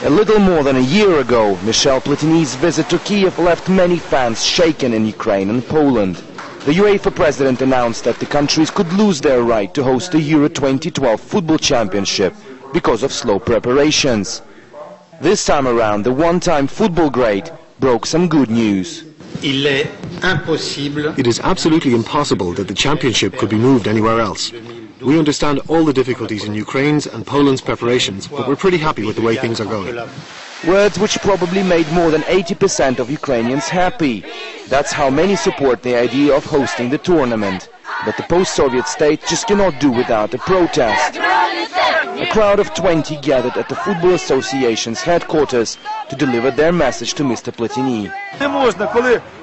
A little more than a year ago, Michel Platini's visit to Kiev left many fans shaken in Ukraine and Poland. The UEFA president announced that the countries could lose their right to host the Euro 2012 football championship because of slow preparations. This time around, the one-time football great broke some good news. It is absolutely impossible that the championship could be moved anywhere else. We understand all the difficulties in Ukraine's and Poland's preparations, but we're pretty happy with the way things are going. Words which probably made more than 80% of Ukrainians happy. That's how many support the idea of hosting the tournament. But the post-Soviet state just cannot do without a protest. A crowd of 20 gathered at the Football Association's headquarters to deliver their message to Mr. Platini.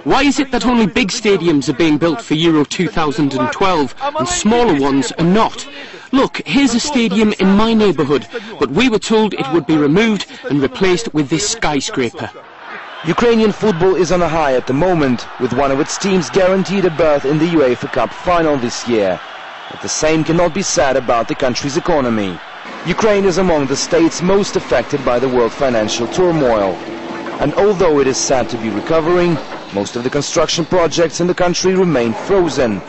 Why is it that only big stadiums are being built for Euro 2012 and smaller ones are not? Look, here's a stadium in my neighbourhood, but we were told it would be removed and replaced with this skyscraper. Ukrainian football is on a high at the moment, with one of its teams guaranteed a berth in the UEFA Cup final this year. But the same cannot be said about the country's economy. Ukraine is among the states most affected by the world financial turmoil. And although it is said to be recovering, most of the construction projects in the country remain frozen,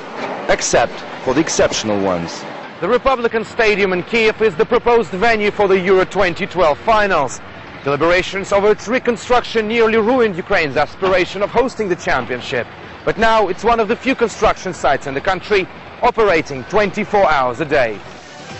except for the exceptional ones. The Republican Stadium in Kiev is the proposed venue for the Euro 2012 finals. Deliberations over its reconstruction nearly ruined Ukraine's aspiration of hosting the championship. But now it's one of the few construction sites in the country operating 24 hours a day.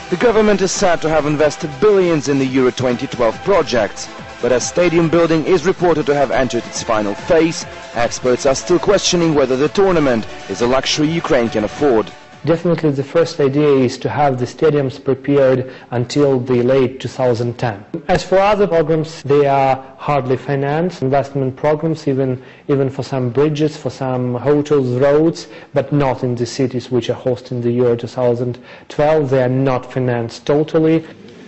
The government is said to have invested billions in the Euro 2012 projects, but as stadium building is reported to have entered its final phase, experts are still questioning whether the tournament is a luxury Ukraine can afford. Definitely the first idea is to have the stadiums prepared until the late 2010. As for other programs, they are hardly financed, investment programs, even for some bridges, for some hotels, roads, but not in the cities which are hosting the Euro 2012. They are not financed totally.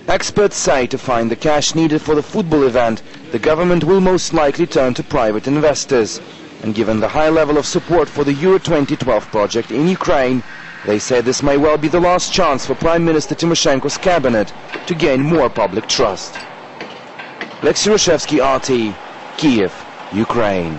Experts say to find the cash needed for the football event, the government will most likely turn to private investors. And given the high level of support for the Euro 2012 project in Ukraine, they say this may well be the last chance for Prime Minister Tymoshenko's cabinet to gain more public trust. Alexei Rashevsky, RT, Kiev, Ukraine.